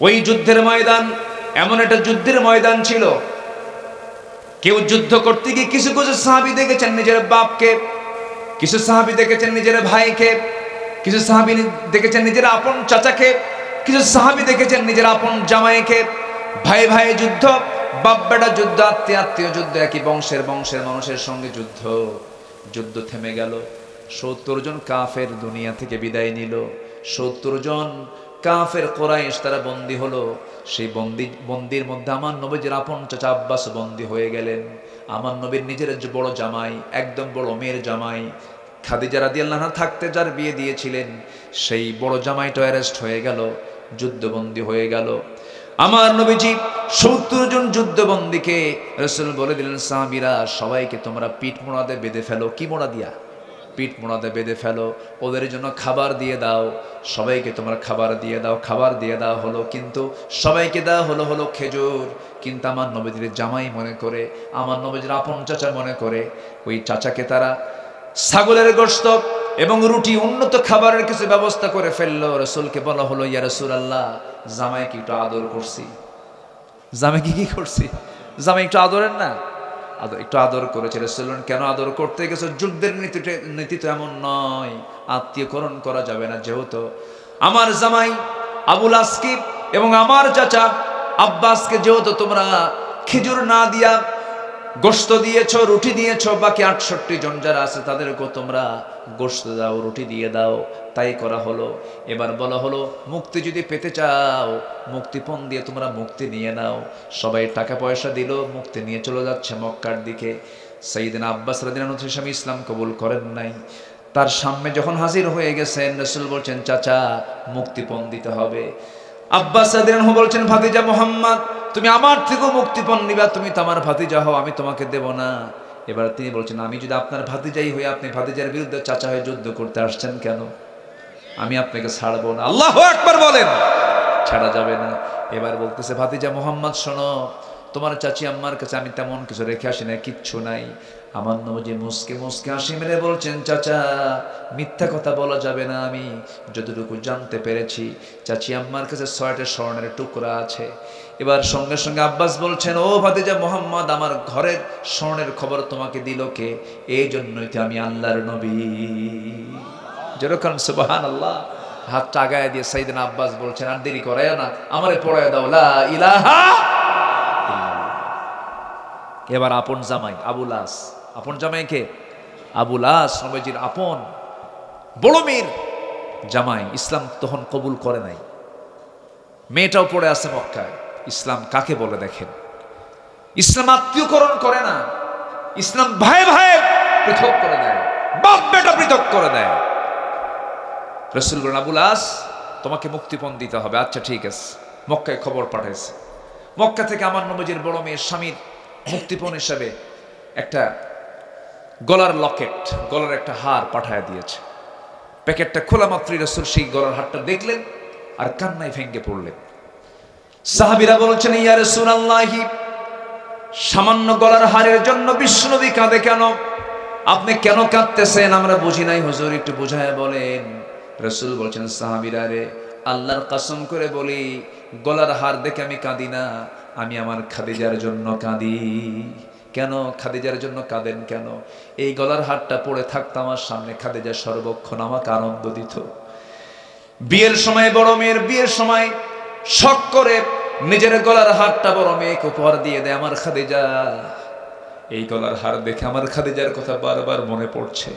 ওই যুদ্ধের ময়দান এমন একটা যুদ্ধের ময়দান ছিল, কেউ যুদ্ধ করতে গিয়ে কিছু কিছু সাহাবী দেখেছেন নিজের বাপকে, কিছু সাহাবী দেখেছেন নিজের ভাইকে, কিছু সাহাবী দেখেছেন নিজের আপন চাচাকে, কিছু সাহাবী দেখেছেন নিজের আপন জামাইকে। ভাই ভাই যুদ্ধ, বাপ বেটা যুদ্ধ, আত্মীয় আত্মীয় যুদ্ধ, একই বংশের মানুষের সঙ্গে যুদ্ধ। যুদ্ধ থেমে গেল। 70 জন কাফের দুনিয়া থেকে বিদায় নিল। 70 জন কাফের কোরাইশ তারা বন্দী হলো। সেই বন্দির মধ্যে আমার নবীর আপন চাচা আব্বাস বন্দী হয়ে গেলেন। আমার নবীর নিজের বড় জামাই, একদম বড় মেয়ের জামাই খাদিজা রাদিয়াল্লাহু আনহা থাকতে যার বিয়ে দিয়েছিলেন, সেই বড় জামাইটা অ্যারেস্ট হয়ে গেল, যুদ্ধবন্দী হয়ে গেল। আমার নবীজি 70 জন যুদ্ধবন্দীকে রাসূল বলে দিলেন, সাহাবীরা সবাইকে তোমরা পিঠ মোড়াতে বেঁধে ফেলো। কি মোড়া দিয়া? পিঠ মোড়াতে বেঁধে ফেলো, ওদের জন্য খাবার দিয়ে দাও। সবাইকে তোমরা খাবার দিয়ে দাও। খাবার দিয়ে দেওয়া হলো, কিন্তু সবাইকে দেওয়া হলো খেজুর। কিন্তু আমার নবীজির জামাই মনে করে, আমার নবীজির আপন চাচা মনে করে, ওই চাচাকে তারা ছাগলের গোশত এবং রুটি, উন্নত খাবারের কিছু ব্যবস্থা করে ফেললো। রাসূলকে বলা হলো, ইয়া রাসূলুল্লাহ, জামাইকে একটু আদর করছি। জামাইকে কি করছি? জামাই একটু আদরেন না? একটু আদর করেছে। রাসূল বলেন, কেন আদর করতে গেছো? যুদ্ধের নীতি তো এমন নয়, আত্মীয়করণ করা যাবে না। যেহেতু আমার জামাই আবুল আসকিব এবং আমার চাচা আব্বাসকে যেহেতু তোমরা খেজুর না দিয়া গোশত দিয়েছো, রুটি দিয়েছো, বাকি 68 জন যারা আছে তাদেরকেও তোমরা গোশত দাও, রুটি দিয়ে দাও। তাই করা হলো। এবার বলা হলো, মুক্তি যদি পেতে চাও, মুক্তিপণ দিয়ে তোমরা মুক্তি নিয়ে নাও। সবাই টাকা পয়সা দিল, মুক্তি নিয়ে চলে যাচ্ছে মক্কার দিকে। সাইয়েদনা আব্বাস রাদিয়াল্লাহু আনহু স্বামী ইসলাম কবুল করেন নাই। তার সামনে যখন হাজির হয়ে গেছেন, রাসূল বলছেন, চাচা মুক্তিপণ দিতে হবে। আব্বাস রাদিয়াল্লাহু আনহু বলছেন, ভাতিজা মুহাম্মদ, তুমি আমার থেকেও মুক্তিপণ নিবা, তুমি তো আমার ভাতিজা হও, আমি তোমাকে দেব না। এবার তিনি বলছেন, আমি যদি আপনার ভাতিজাই হই, আপনি ভাতিজার বিরুদ্ধে চাচা হয়ে যুদ্ধ করতে আসছেন কেন? আমি আপনাকে ছাড়বো না। আল্লাহু আকবার বলেন। ছাড়া যাবে না। এবার বলতেছে, ভাতিজা মুহাম্মদ শোনো, তোমার চাচি আম্মার কাছে আমি তেমন কিছু রেখে আসি না, কিচ্ছু নাই। আমার নবী মুসকে মুসকে হাসি মেরে বলছেন, চাচা মিথ্যা কথা বলা যাবে না, আমি যতটুকু জানতে পেরেছি চাচি আম্মার কাছে 6টা স্বর্ণের টুকরা আছে। এবার সঙ্গে সঙ্গে আব্বাস বলছেন, ও ভাতিজা মুহাম্মদ, আমার ঘরের স্বর্ণের খবর তোমাকে দিল কে? এই জন্যই তো আমি আল্লাহর নবী। যেরকম সুবহানাল্লাহ। হাতটা আগায় দিয়ে সাইয়েদনা আব্বাস বলছেন, আর দেরি করায় না, আমারে পড়ায় দাও লা ইলাহা ইল্লাল্লাহ। এবার আপন জামাই আবুল আস, আপন জামাই কে? আবুল আস, নবীজির আপন বড় মেয়ের জামাই। ইসলাম তখন কবুল করে নাই, মেয়েটাও পড়ে আছে মক্কায়। ইসলাম কাকে বলে দেখেন? ইসলাম আত্মীয়করণ করে না, ইসলাম ভাই ভাই পৃথক করে দেয়, বাপ বেটা পৃথক করে দেয়। রাসূল বলেন, আবুল আস, তোমাকে মুক্তিপণ দিতে হবে। আচ্ছা ঠিক আছে। মক্কায় খবর পাঠাইছে। মক্কা থেকে আমার নবীজির বড় মেয়ের স্বামীর মুক্তিপণ হিসাবে একটা গলার লকেট, গলার একটা হার পাঠায় দিয়েছে। প্যাকেটটা খোলা মাত্রই রাসূল সেই গলার হারটা দেখলেন আর কান্নায় ভেঙে পড়লেন। সাহাবীরা বলছেন, ইয়া রাসূলুল্লাহ, সামান্য গলার হারের জন্য বিশ্বনবী কাঁদে কেন? আপনি কেন কাঁদতেছেন? আমরা বুঝি নাই হুজুর, একটু বুঝায় বলেন। রাসূল বলছেন, সাহাবীরা রে, আল্লাহর কসম করে বলি, গলার হার দেখে আমি কাঁদি না, আমি আমার খাদিজার জন্য কাঁদি। কেন খাদিজার জন্য কাঁদেন কেন? এই গলার হারটা পড়ে থাকতো আমার সামনে, খাদিজা সর্বক্ষণ আমাকে আনন্দ দিত। বিয়ের সময়, বড় মেয়ের বিয়ের সময় শখ করে নিজের গলার হারটা বড় মেয়েকে উপহার দিয়ে দেয় আমার খাদিজা। এই গলার হার দেখে আমার খাদিজার কথা বারবার মনে পড়ছে।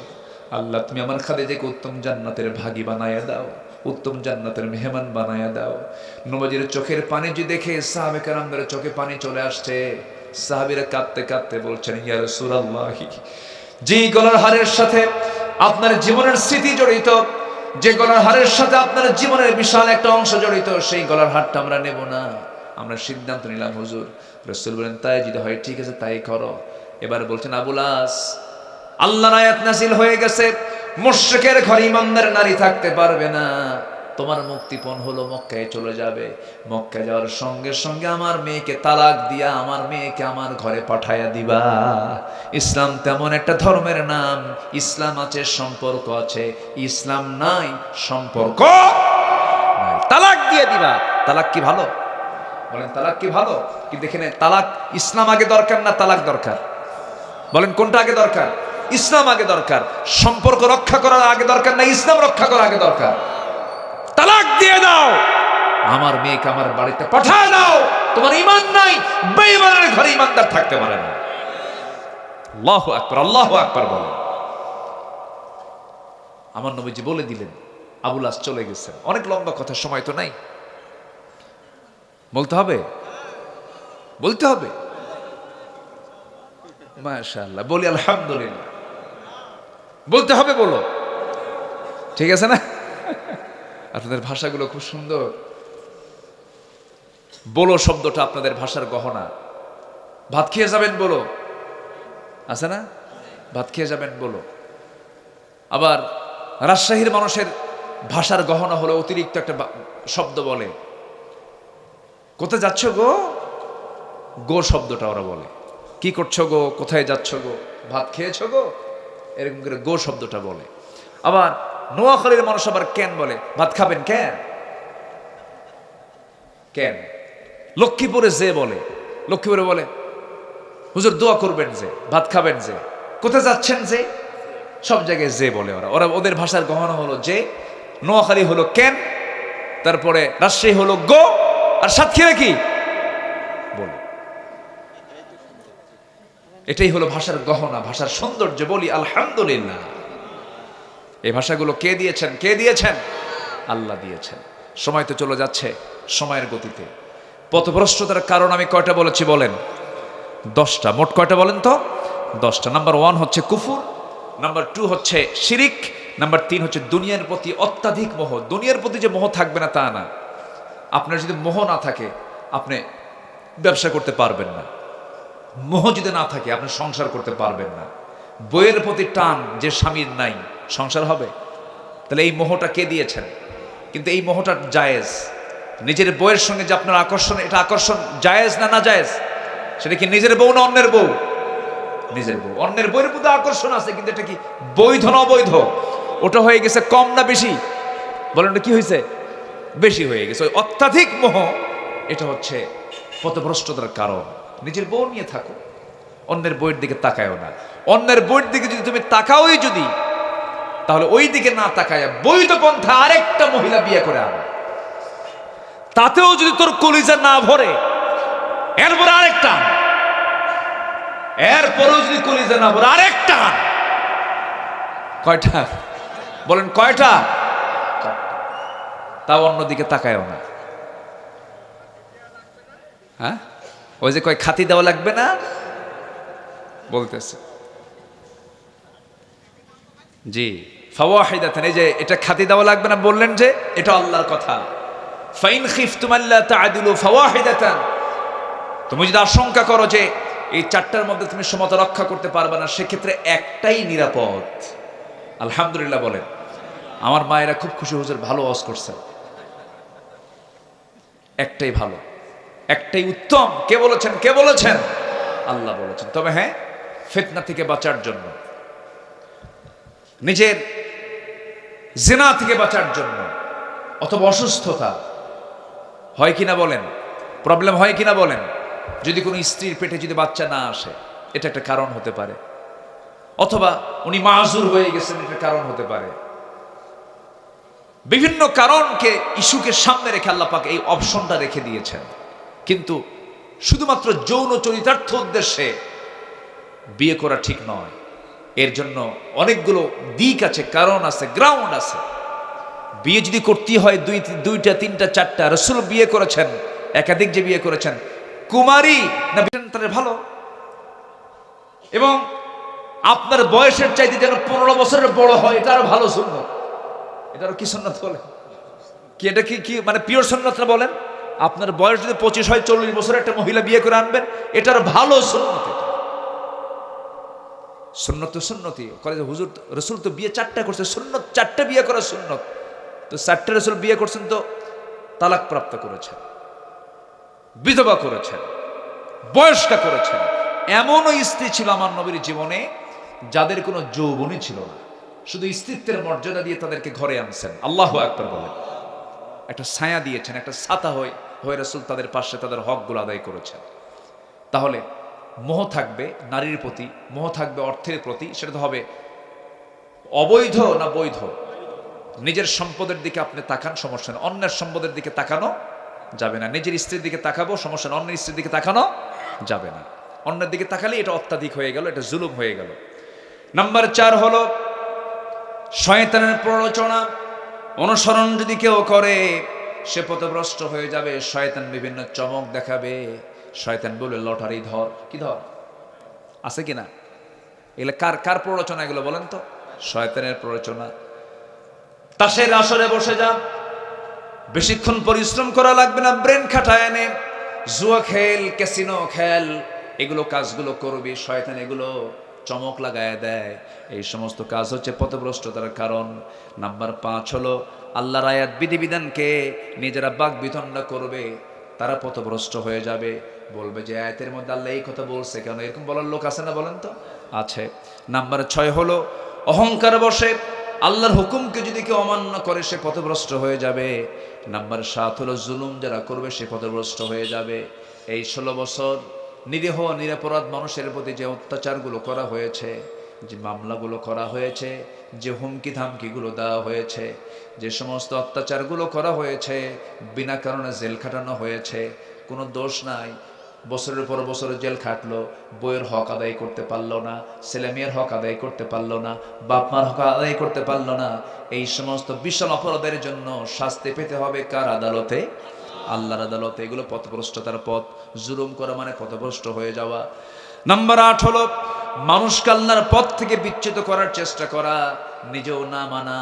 আল্লাহ, তুমি আমার খাদিজাকে উত্তম জান্নাতের ভাগী বানায়া দাও, উত্তম জান্নাতের মেহমান বানায়া দাও। নবীজির চোখের পানি যে দেখে সাহাবে কেরামদের চোখে পানি চলে আসছে। সাহাবীরা কাঁদতে কাঁদতে বলছেন, ইয়া রাসূলুল্লাহ, যে গলার হারের সাথে আপনার জীবনের স্মৃতি জড়িত, যে গলার হারের সাথে আপনার জীবনের বিশাল একটা অংশ জড়িত, সেই গলার হারটা আমরা নেব না, আমরা সিদ্ধান্ত নিলাম হুজুর। রাসূল বলেন, তাই যদি হয় ঠিক আছে, তাই করো। এবার বলছেন, আবুল আস, আল্লাহর আয়াত নাযিল হয়ে গেছে, মুশরিকের ঘরে ইমানদার নারী থাকতে পারবে না। তোমার মুক্তিপণ হলো মক্কায় চলে যাবে। মক্কায় যাওয়ার সঙ্গে সঙ্গে আমার মেয়েকে তালাক দিয়া আমার মেয়েকে আমার ঘরে পাঠাইয়া দিবা। ইসলাম তেমন একটা ধর্মের নাম, ইসলাম আছে সম্পর্ক আছে, ইসলাম নাই সম্পর্ক নাই, তালাক দিয়ে দিবা। তালাক কি ভালো? বলেন তালাক কি ভালো? কিন্তু এখানে তালাক ইসলাম আগে দরকার না তালাক দরকার? বলেন কোনটা আগে দরকার? ইসলাম আগে দরকার। সম্পর্ক রক্ষা করার আগে দরকার না ইসলাম রক্ষা করার আগে দরকার? তালাক দিয়ে দাও, আমার মেয়েকে আমার বাড়িতে পাঠায় দাও। তোমার ঈমান নাই, বেঈমানের ঘরে ঈমানদার থাকতে পারে না। আল্লাহু আকবার, আল্লাহু আকবার বলেন। আমার নবীজি বলে দিলেন, আবুল আস চলে গেছেন। অনেক লম্বা কথা, সময় তো নাই। বলতে হবে, বলতে হবে। মাশাআল্লাহ, বলি আলহামদুলিল্লাহ। বলতে হবে, বলো, ঠিক আছে না? আপনাদের ভাষাগুলো খুব সুন্দর। বলো শব্দটা আপনাদের ভাষার গহনা। ভাত খেয়ে যাবেন বলো, আছে না? ভাত খেয়ে যাবেন বলো। আবার রাজশাহীর মানুষের ভাষার গহনা হলো অতিরিক্ত একটা শব্দ বলে, কোথায় যাচ্ছ গো? গো শব্দটা ওরা বলে। কি করছো গো? কোথায় যাচ্ছ গো? ভাত খেয়েছো গো? এরকম করে গো শব্দটা বলে। আবার নোয়াখালীর মানুষ আবার কেন বলে, ভাত খাবেন কেন? কেন? লক্ষ্মীপুরে যে বলে, লক্ষ্মীপুরে বলে হুজুর দোয়া করবেন যে, ভাত খাবেন যে, কোথায় যাচ্ছেন যে, সব জায়গায় যে বলে ওরা। ওরা ওদের ভাষার গহনা হলো যে, নোয়াখালী হলো কেন, তারপরে রাজশাহী হলো গো, আর সাতক্ষীরা কি বলে। এটাই হলো ভাষার গহনা, ভাষার সৌন্দর্য। বলি আলহামদুলিল্লাহ। এই ভাষাগুলো কে দিয়েছেন? কে দিয়েছেন? আল্লাহ দিয়েছেন। সময় তো চলে যাচ্ছে সময়ের গতিতে। পথভ্রষ্টতার কারণ আমি কয়টা বলেছি বলেন? 10টা। মোট কয়টা বলেন তো? 10টা। নাম্বার 1 হচ্ছে কুফর, নাম্বার 2 হচ্ছে শিরিক, নাম্বার 3 হচ্ছে দুনিয়ার প্রতি অত্যাধিক মোহ। দুনিয়ার প্রতি যে মোহ থাকবে না তা না। আপনার যদি মোহ না থাকে আপনি ব্যবসা করতে পারবেন না। মোহ যদি না থাকে আপনি সংসার করতে পারবেন না। বইয়ের প্রতি টান যে স্বামীর নাই, সংসার হবে? তাহলে এই মোহটা কে দিয়েছেন? কিন্তু এই মোহটা জায়েজ। নিজের বউয়ের সঙ্গে যে আপনার আকর্ষণ, এটা আকর্ষণ জায়েজ না না জায়েজ? সেটা কি নিজের বউ না অন্যের বউ? নিজের বউ। অন্যের বউয়ের প্রতি আকর্ষণ আছে, কিন্তু এটা কি বৈধ না অবৈধ? ওটা হয়ে গেছে কম না বেশি? বলেন ওটা কি হয়েছে? বেশি হয়ে গেছে। ওই অত্যাধিক মোহ, এটা হচ্ছে পথভ্রষ্টতার কারণ। নিজের বউ নিয়ে থাকো, অন্যের বইয়ের দিকে তাকায়ও না। অন্যের বইয়ের দিকে যদি তুমি তাকাওই যদি, তাহলে ওই দিকে না তাকায় বৈধ পন্থা আরেকটা মহিলা বিয়ে করে আনো। তাতেও যদি তোর কলিজা না ভরে, এরপরে আরেকটা, এরপরেও যদি কলিজা না ভরে আরেকটা। কয়টা বলেন? কয়টা? তাও অন্যদিকে তাকায়ও না। হ্যাঁ, ওই যে কয় খাতি দেওয়া লাগবে না বলতেছে। জি, ফাওয়াহিদাতান, এই যে এটা খাতি দেওয়া লাগবে না বললেন যে, এটা আল্লাহর কথা। ফাইন খিফতুম আল্লা তাআদিলু ফাওয়াহিদাতান, তুমি যদি আশঙ্কা করো যে এই 4টার মধ্যে তুমি সমতা রক্ষা করতে পারবে না, সেক্ষেত্রে একটাই নিরাপদ। আলহামদুলিল্লাহ বলেন। আমার মায়েরা খুব খুশি, হুজুর ভালো ওয়াজ করছেন। একটাই ভালো, একটাই উত্তম। কে বলেছেন? কে বলেছেন? আল্লাহ বলেছেন। তবে হ্যাঁ, ফিতনা থেকে বাঁচার জন্য, নিজের জিনা থেকে বাঁচার জন্য, অথবা অসুস্থতা হয় কিনা বলেন, প্রবলেম হয় কিনা বলেন, যদি কোনো স্ত্রীর পেটে যদি বাচ্চা না আসে, এটা একটা কারণ হতে পারে। অথবা উনি মাযুর হয়ে গেছেন, এটা কারণ হতে পারে। বিভিন্ন কারণকে, ইস্যুকে সামনে রেখে আল্লাহ পাক এই অপশনটা রেখে দিয়েছেন। কিন্তু শুধুমাত্র যৌন চরিতার্থ উদ্দেশ্যে বিয়ে করা ঠিক নয়। এর জন্য অনেকগুলো দিক আছে, কারণ আছে, গ্রাউন্ড আছে। বিয়ে যদি করতে হয় 2টা 3টা 4টা, রাসূল বিয়ে করেছেন, একাধিক যে বিয়ে করেছেন, কুমারী না তাহলে ভালো। এবং আপনার বয়সের চাইতে যেন 15 বছরের বড় হয়, এটা আরো ভালো সুন্নাত। এটা আরো কি সুন্নাত বলে কি? এটা কি মানে পিওর সুন্নাত না বলেন? আপনার বয়স যদি 25 হয়, 40 বছরের একটা মহিলা বিয়ে করে আনবেন, এটার ভালো সুন্নাত। এটা সুন্নত সুন্নতি করে যে হুজুর রাসূল তো বিয়ে 4টা করছে, সুন্নত 4টা বিয়ে করা সুন্নত। তো 4টা রাসূল বিয়ে করছেন তো তালাক প্রাপ্ত করেছেন, বিধবা করেছেন, বয়স্কা করেছেন। এমনও স্ত্রী ছিল আমার নবীর জীবনে যাদের কোনো যৌবনই ছিল না, শুধু স্ত্রীত্বের মর্যাদা দিয়ে তাদেরকে ঘরে আনছেন। আল্লাহু আকবার বলেন। একটা ছায়া দিয়েছেন, একটা ছাতা হয়ে রাসূল তাদের পাশে তাদের হকগুলো আদায় করেছেন। তাহলে মোহ থাকবে নারীর প্রতি, মোহ থাকবে অর্থের প্রতি, সেটা তো হবে অবৈধ না বৈধ। নিজের সম্পদের দিকে আপনি তাকান, সমস্যা না, অন্যের সম্পদের দিকে তাকানো যাবে না। নিজের স্ত্রীর দিকে তাকাবো, সমস্যা না, অন্যের স্ত্রীর দিকে তাকানো যাবে না। অন্যের দিকে তাকালে এটা অত্যাধিক হয়ে গেল, এটা জুলুম হয়ে গেল। নাম্বার 4 হলো শয়তানের প্ররোচনা অনুসরণ যদি কেউ করে সে পথভ্রষ্ট হয়ে যাবে। শয়তান বিভিন্ন চমক দেখাবে, শয়তান বলে লটারি ধর, কি ধর আছে কিনা, এগুলো কার কার প্ররোচনা এগুলো বলেন তো? শয়তানের প্ররোচনা। তাসের আসরে বসে যা, বেশিক্ষণ পরিশ্রম করা লাগবে না, ব্রেন খাটায় এনে জুয়া খেল, ক্যাসিনো খেল, এগুলো কাজগুলো করবি, শয়তান এগুলো চমক লাগায় দেয়। এই সমস্ত কাজ হচ্ছে পথভ্রষ্টতার কারণ। নাম্বার 5 হলো আল্লাহর আয়াত বিধিবিধানকে নিজেরা বাক বিতণ্ডা করবে, তারা পথভ্রষ্ট হয়ে যাবে, বলবে যে আয়াতের মধ্যে আল্লাহ এই কথা বলছে কেন, এরকম বলার লোক আছে না বলেন তো? আছে। নাম্বার 6 হলো অহংকার বসে আল্লাহর হুকুমকে যদি কেউ অমান্য করে সে পথভ্রষ্ট হয়ে যাবে। নাম্বার 7 হলো জুলুম যারা করবে সে পথভ্রষ্ট হয়ে যাবে। এই 16 বছর নিরীহ নিরপরাধ মানুষের প্রতি যে অত্যাচারগুলো করা হয়েছে, যে মামলাগুলো করা হয়েছে, যে হুমকি ধামকিগুলো দেওয়া হয়েছে, যে সমস্ত অত্যাচারগুলো করা হয়েছে, বিনা কারণে জেল খাটানো হয়েছে, কোনো দোষ নাই, বছরের পর বছর জেল খাটলো, বইয়ের হক আদায় করতে পারলো না, ছেলে মেয়ের হক আদায় করতে পারলো না, বাপ মার হক আদায় করতে পারলো না। এই সমস্ত বিশাল অপরাধের জন্য শাস্তি পেতে হবে কার আদালতে? আল্লাহর আদালতে। এগুলো পথভ্রষ্টতার পথ। জুলুম করা মানে পথভ্রষ্ট হয়ে যাওয়া। নাম্বার 8 হলো মানুষকে আল্লাহর পথ থেকে বিচ্যুত করার চেষ্টা করা, নিজেও না মানা,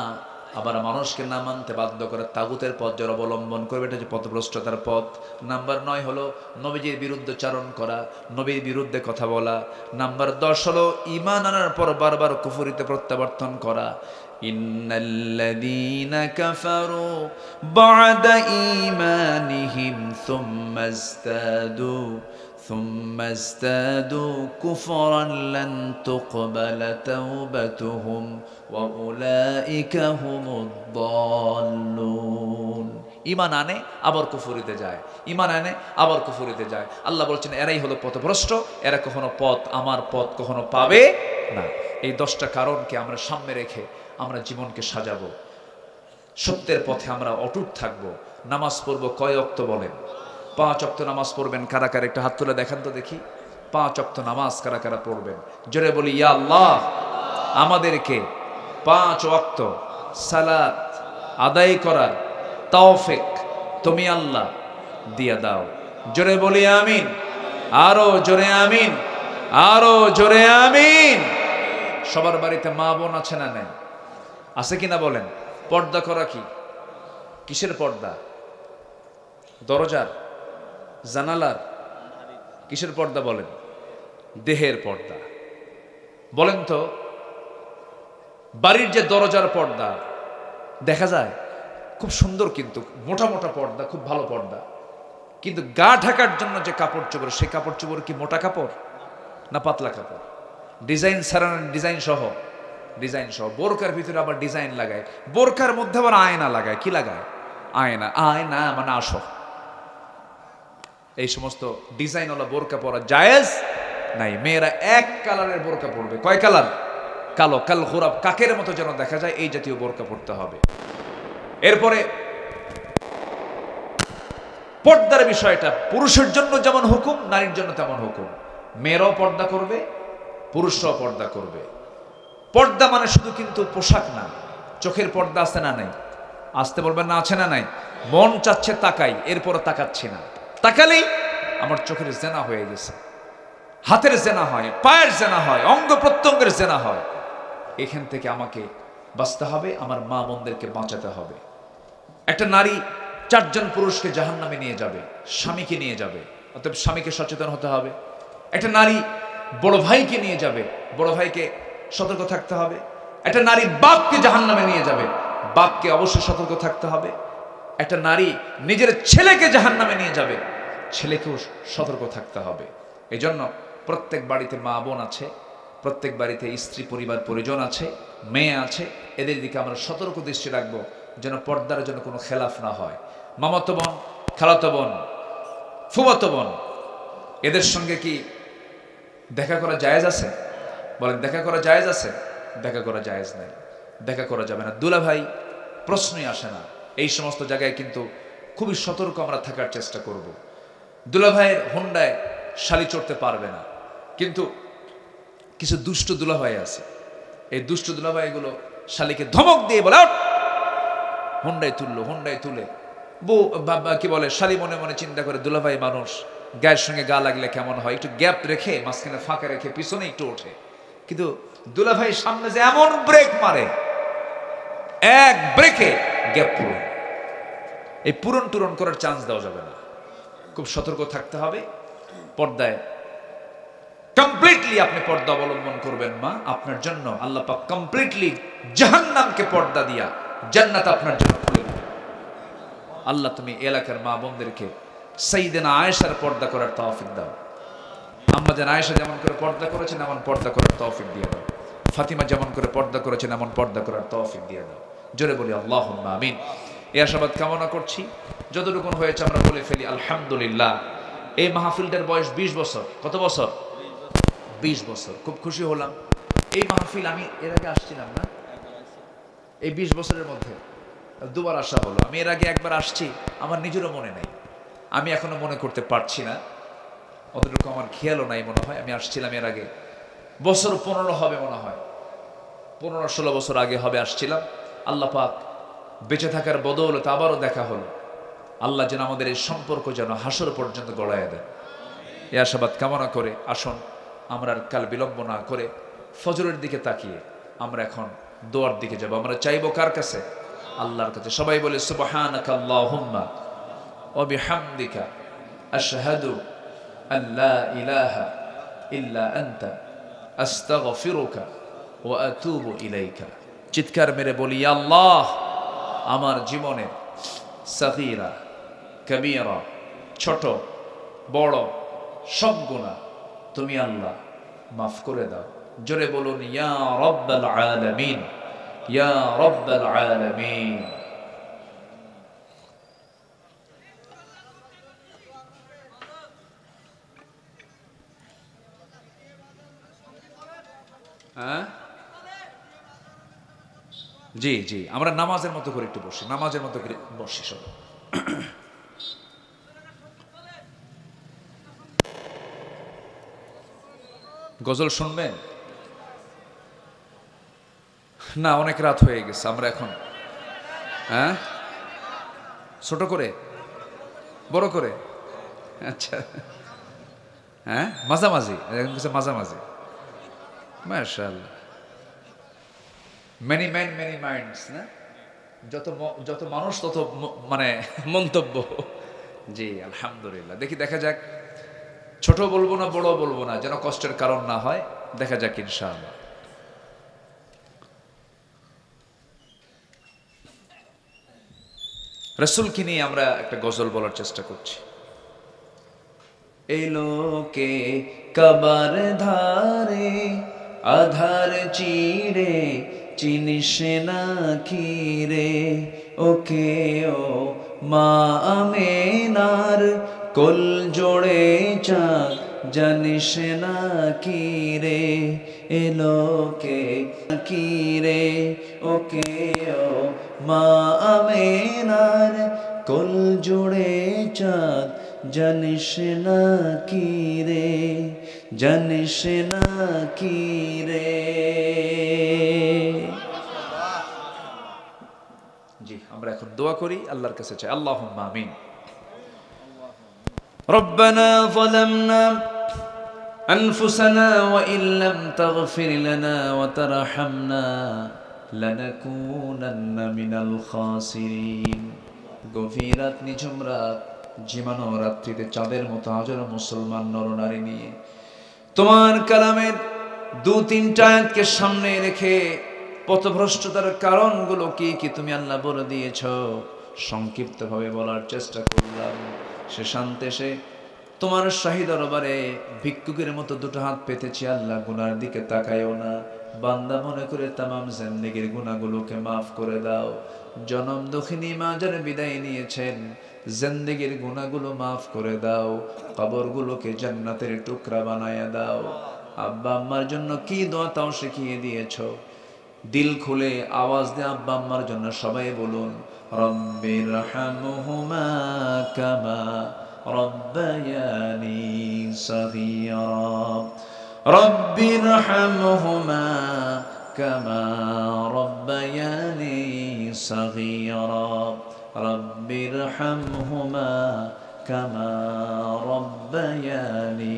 আবার মানুষকে না মানতে বাধ্য করে তাগুতের পথ যারা অবলম্বন করবে, এটা হচ্ছে পথভ্রষ্টতার পথ। নাম্বার 9 হলো নবীজির বিরুদ্ধে চারণ করা, নবীর বিরুদ্ধে কথা বলা। নাম্বার 10 হলো ঈমান আনার পর বারবার কুফরিতে প্রত্যাবর্তন করা। ইন্নাল্লাযীনা কাফারু বা'দা ঈমানিহিম ثم ازدادوا كفرا لن تقبل توبتهم وأولئك هم الضالون। ঈমান আনে আবার কুফরিতে যায়, ঈমান আনে আবার কুফরিতে যায়। আল্লাহ বলছেন এরাই হলো পথভ্রষ্ট, এরা কখনো পথ, আমার পথ কখনো পাবে না। এই 10টা কারণকে আমরা সামনে রেখে আমরা জীবনকে সাজাবো, সত্যের পথে আমরা অটুট থাকবো। নামাজ পড়বো কয় ওয়াক্ত বলেন? 5 ওয়াক্ত নামাজ পড়বেন। কারা কারা একটু হাত তুলে দেখান তো দেখি, 5 ওয়াক্ত নামাজ কারা কারা পড়বেন? জোরে বলি ইয়া আল্লাহ, আমাদেরকে 5 ওয়াক্ত সালাত আদায় করার তৌফিক তুমি আল্লাহ দিয়া দাও। জোরে বলি আমিন, আরো জোরে আমিন, আরো জোরে আমিন। সবার বাড়িতে মা বোন আছে না নাই? আছে কিনা বলেন? পর্দা করা কি? কিসের পর্দা? দরজার, জানালার? কিসের পর্দা বলেন? দেহের পর্দা। বলেন তো, বাড়ির যে দরজার পর্দা দেখা যায় খুব সুন্দর, কিন্তু মোটা মোটা পর্দা, খুব ভালো পর্দা, কিন্তু গা ঢাকার জন্য যে কাপড় চোপড়, সেই কাপড় চোপড় কি মোটা কাপড় না পাতলা কাপড়? ডিজাইন সারানো, ডিজাইন সহ, ডিজাইন সহ। বোরকার ভিতরে আবার ডিজাইন লাগায়, বোরকার মধ্যে আবার আয়না লাগায়। কি লাগায়? আয়না। আয়না মানে আসো। এই সমস্ত ডিজাইনওয়ালা বোরকা পরা জায়েজ নাই। মেয়েরা এক কালারের বোরকা পরবে। কয় কালার? কালো, কাল গোরাব, কাকের মতো যেন দেখা যায়, এই জাতীয় বোরকা পরতে হবে। এরপরে পর্দার বিষয়টা পুরুষের জন্য যেমন হুকুম, নারীর জন্য তেমন হুকুম। মেয়েরাও পর্দা করবে, পুরুষরাও পর্দা করবে। পর্দা মানে শুধু কিন্তু পোশাক না, চোখের পর্দা আছে না নাই? আসতে বলবেন না, আছে না নাই? মন চাচ্ছে তাকাই, এরপর তাকাচ্ছি না, তাকালেই আমার চোখের জেনা হয়ে গেছে, হাতের জেনা হয়, পায়ের জেনা হয়, অঙ্গ প্রত্যঙ্গের জেনা হয়। এখান থেকে আমাকে বাঁচতে হবে, আমার মা বোনদেরকে বাঁচাতে হবে। একটা নারী 4 জন পুরুষকে জাহান্নামে নিয়ে যাবে, স্বামীকে নিয়ে যাবে, অতএব স্বামীকে সচেতন হতে হবে। একটা নারী বড় ভাইকে নিয়ে যাবে, বড় ভাইকে সতর্ক থাকতে হবে। একটা নারী বাপকে জাহান্নামে নিয়ে যাবে, বাপকে অবশ্যই সতর্ক থাকতে হবে। একটা নারী নিজের ছেলেকে জাহান্নামে নিয়ে যাবে, ছেলেকেও সতর্ক থাকতে হবে। এই জন্য প্রত্যেক বাড়িতে মা বোন আছে, প্রত্যেক বাড়িতে স্ত্রী পরিবার পরিজন আছে, মেয়ে আছে, এদের দিকে আমরা সতর্ক দৃষ্টি রাখবো যেন পর্দার জন্য কোনো খেলাফ না হয়। মামাতো বোন, খালাতো বোন, ফুফাতো বোন, এদের সঙ্গে কি দেখা করা জায়েজ আছে? বলেন, দেখা করা জায়েজ আছে? দেখা করা জায়েজ নাই, দেখা করা যাবে না। দুলাভাই প্রশ্নই আসে না। এই সমস্ত জায়গায় কিন্তু খুবই সতর্ক আমরা থাকার চেষ্টা করব। দুলাভাইয়ের হুন্ডায় শালি চড়তে পারবে না, কিন্তু কিছু দুষ্ট দুলাভাই আছে, এই দুষ্ট দুলাভাইগুলো শালিকে ধমক দিয়ে বলে হুন্ডায় তুললো, হুন্ডায় তুলে বউ কি বলে, শালি মনে মনে চিন্তা করে দুলাভাই মানুষ, গায়ের সঙ্গে গা লাগলে কেমন হয়, একটু গ্যাপ রেখে মাঝখানে ফাঁকা রেখে পিছনে একটু ওঠে। কিন্তু দুলাভাই সামনে যে এমন ব্রেক মারে, এক ব্রেকে গ্যাপ পূরণ, এই পূরণ টুরন করার চান্স দেওয়া যাবে না। খুব সতর্ক থাকতে হবে। পর্দায় কমপ্লিটলি আপনি পর্দা অবলম্বন করবেন মা, আপনার জন্য আল্লাহ পাক কমপ্লিটলি জাহান্নামকে পর্দা দিয়া জান্নাত আপনার জন্য খুলে দেবে। আল্লাহ তুমি এলাকার মা বোনদেরকে সাইয়েদনা আয়েশার পর্দা করার তৌফিক দাও। আম্মা জান আয়েশা যেমন করে পর্দা করেছেন এমন পর্দা করার তৌফিক দিয়ে দাও। ফাতিমা যেমন করে পর্দা করেছেন এমন পর্দা করার তৌফিক দিয়ে দাও। জোরে বলি আল্লাহুম্মা আমিন। এই আশাবাদ কামনা করছি। যতটুকু হয়েছে আমরা বলে ফেলি আলহামদুলিল্লাহ। এই মাহফিলটার বয়স 20 বছর। কত বছর? 20 বছর। খুব খুশি হলাম। এই মাহফিল আমি এর আগে আসছিলাম না, এই 20 বছরের মধ্যে দুবার আসা হলো। আমি এর আগে একবার আসছি, আমার নিজেরও মনে নাই, আমি এখনো মনে করতে পারছি না, অতটুকু আমার খেয়ালও নাই মনে হয়। আমি আসছিলাম এর আগে, বছর 15 হবে মনে হয়, 15-16 বছর আগে হবে আসছিলাম। আল্লাহ পাক বেঁচে থাকার বদৌলতে আবারও দেখা হলো। আল্লাহ যেন আমাদের এই সম্পর্ক যেন হাসর পর্যন্ত গড়াইয়া দেয়, এ আশাবাদ কামনা করে আসুন আমরা আর কাল বিলম্ব না করে ফজরের দিকে তাকিয়ে আমরা এখন দোয়ার দিকে যাব। আমরা চাইবো কার কাছে? আল্লাহর কাছে। সবাই বলে সুবহানাকা আল্লাহুম্মা ওয়া বিহামদিকা আশহাদু আন লা ইলাহা ইল্লা আনতা আস্তাগফিরুকা ওয়া আতুবু ইলাইকা। চিৎকার মেরে বলি, ইয়া আল্লাহ, আমার জীবনে সাগীরা কবীরা, ছোট বড় সব গুনাহ তুমি আল্লাহ মাফ করে দাও। জোরে বলুন, ইয়া রাব্বাল আলামিন, ইয়া রাব্বাল আলামিন। হ্যাঁ, জি জি, আমরা নামাজের মতো করে একটু বসি, নামাজের মতো করে বসি সব। গজল শুনবেন না? অনেক রাত হয়ে গেছে, আমরা এখন হ্যাঁ ছোট করে বড় করে, আচ্ছা হ্যাঁ মাঝামাঝি, এখন কিছু মাঝামাঝি। মাশাআল্লাহ, মেনি ম্যান মেনি মাইন্ডস না? যত মানুষ তত মানে মন্তব্য। জি আলহামদুলিল্লাহ। দেখি দেখা যাক, ছোট বলবো না বড় বলবো না, যেন কষ্টের কারণ না হয়। দেখা যাক ইনশাআল্লাহ। রাসূলকে নিয়ে আমরা একটা গজল বলার চেষ্টা করছি। এই লোকে কাবার ধারে আধার চিরে চিনিস না কি রে, ওকে ও মা আমেনার কোল জোড়ে চাঁদ জানিস না কি রে, এ লোকে কি রে, ওকে ও মা আমেনার কোল জোড়ে চাঁদ জানিস না কি রে, জানিস না কি রে। জি, আমরা এখন দোয়া করি, আল্লাহর কাছে চাই। আল্লাহুম্মা আমিন। রব্বানা যালামনা আনফুসানা ওয়া ইল্লাম তাগফির লানা ওয়া তারহামনা লানাকুনান্না মিনাল খাসিরিন। গভীর রাত, নিঝুম রাত, জীবানো রাত্রিতে চাঁদের মতো হাজারো মুসলমান নরনারী নিয়ে তোমার কালামের 2-3টা আয়াতকে সামনে রেখে পথভ্রষ্টতার কারণগুলো কি কি তুমি আল্লাহ বলে দিয়েছ, সংক্ষিপ্তভাবে বলার চেষ্টা করলাম। সে শান্তে সে তোমার শাহী দরবারে ভিক্ষুকের মতো দুটো হাত পেতেছি আল্লাহ, গুনার দিকে তাকায়ও না, বান্দা মনে করে তামাম জিন্দেগীর গুনাহগুলোকে মাফ করে দাও। জনম দুঃখিনী মা যারা বিদায় নিয়েছেন জিন্দেগীর গুনাহগুলো মাফ করে দাও, কবরগুলোকে জান্নাতের টুকরা বানায়া দাও। আব্বা আম্মার জন্য কি দোয়া তাও শিখিয়ে দিয়েছো, দিল খুলে আওয়াজ দিয়ে আব্বা আম্মার জন্য সবাই বলুন, রব্বিরহামহুমা কামা রব্বায়ানি সগীরা, রব্বিরহামহুমা কামা রব্বায়ানি সগীরা, রব্বিরহামহুমা কামা রব্বায়ানি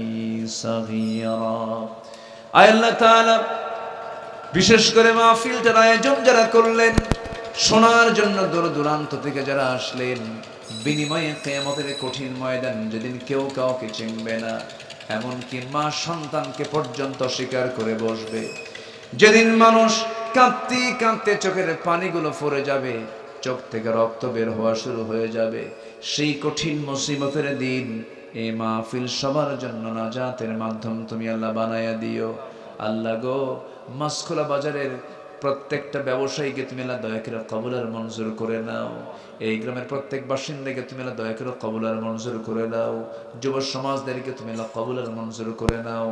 সগীরা। আয় আল্লাহ তাআলা, বিশেষ করে মাহফিলটার আয়োজন যারা করলেন, শোনার জন্য দূর দূরান্ত থেকে যারা আসলেন, বিনিময়ে কিয়ামতের কঠিন ময়দান যেদিন কেউ কাউকে চিনবে না, এমনকি মা সন্তানকে পর্যন্ত স্বীকার করে বসবে, যেদিন মানুষ কাঁদতে কাঁদতে চোখের পানিগুলো ফুরে যাবে, চোখ থেকে রক্ত বের হওয়া শুরু হয়ে যাবে, সেই কঠিন মুসিবতের দিন এই মাহফিল সবার জন্য নাজাতের মাধ্যম তুমি আল্লাহ বানায়া দিও। আল্লাহ গো, মাছখোলা বাজারের প্রত্যেকটা ব্যবসায়ীকে তুমি আল্লাহ দয়া করে কবুল আর মঞ্জুর করে নাও। এই গ্রামের প্রত্যেক বাসিন্দাকে তুমি আল্লাহ দয়া করে কবুল আর মঞ্জুর করে নাও। যুব সমাজদেরকে তুমি আল্লাহ কবুল আর মঞ্জুর করে নাও।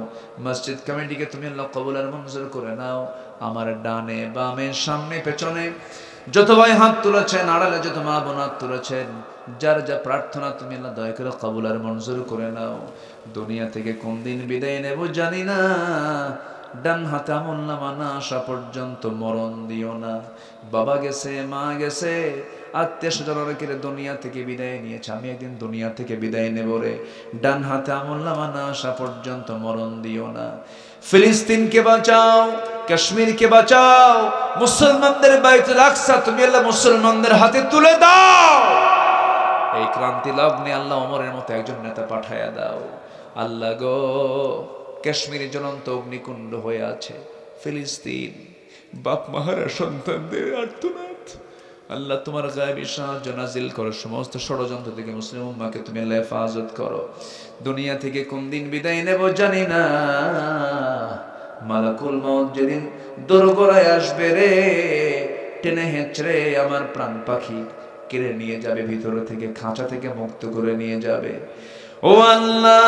মসজিদ কমিটিকে তুমি আল্লাহ কবুল আর মঞ্জুর করে নাও। আমার ডানে বামে সামনে পেছনে যত ভাই হাত তুলেছেন, আড়ালে যত মা বোন হাত তুলেছেন, যার যা প্রার্থনা তুমি আল্লাহ দয়া করে কবুল আর মঞ্জুর করে নাও। দুনিয়া থেকে কোন দিন বিদায় নেব জানি না, ডান হাতে আমলনামা না আসা পর্যন্ত মরণ দিও না। বাবা গেছে, মা গেছে, আত্মীয় স্বজনরা কেড়ে দুনিয়া থেকে বিদায় নিয়েছে, আমি একদিন দুনিয়া থেকে বিদায় নেব রে। ডান হাতে আমলনামা না আসা পর্যন্ত মরণ দিও না। ফিলিস্তিনকে বাঁচাও, কাশ্মীরকে বাঁচাও, মুসলমানদের বাইতুল আকসা তুমি আল্লাহ মুসলমানদের হাতে তুলে দাও। এই ক্রান্তি লগ্নে আল্লাহ ওমরের মতো একজন নেতা পাঠায়া দাও। আল্লাহ গো, কাশ্মীরে জ্বলন্ত অগ্নিকুণ্ড হয়ে আছে, ফিলিস্তিন বাপ মাহারা সন্তানদের আর্তনাদ, আল্লাহ তোমার গায়েবী সাহায্য নাজিল করো। সমস্ত ষড়যন্ত্র থেকে মুসলিম উম্মাহকে তুমি আল্লাহ হেফাজত করো। দুনিয়া থেকে কোন দিন বিদায় নেব জানি না, মালাকুল মউত যেদিন দোরগোড়ায় আসবে রে, টেনে হেঁচড়ে আমার প্রাণ পাখি কেড়ে নিয়ে যাবে, ভিতর থেকে খাঁচা থেকে মুক্ত করে নিয়ে যাবে। ও আল্লাহ,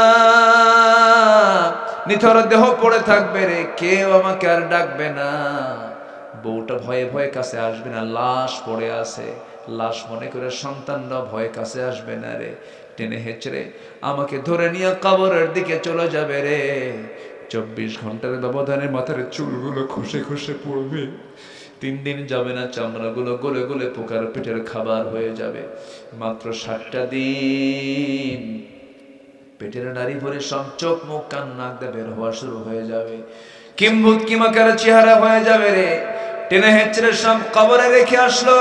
নিথর দেহ পড়ে থাকবে রে, কেউ আমাকে আর ডাকবে না। বউটা ভয়ে ভয়ে কাছে আসবে না, লাশ পড়ে আছে, লাশ মনে করে সন্তানরা ভয়ে কাছে আসবে না রে। টেনে হেঁচড়ে আমাকে ধরে নিয়ে কবরের দিকে চলে যাবে রে। 24 ঘন্টার ব্যবধানে মাথার চুলগুলো খসে খসে পড়বে। 3 দিন যাবে না, চামড়াগুলো গলে গলে পোকার পেটের খাবার হয়ে যাবে। মাত্র 7টা দিন পেটের নারী ভরে সব চোখ মুখ কান নাক দিয়ে বের হওয়া শুরু হয়ে যাবে। কিম্ভূত কিমাকার চেহারা হয়ে যাবে রে। টেনে হেঁচড়ে সব কবরে রেখে আসলো।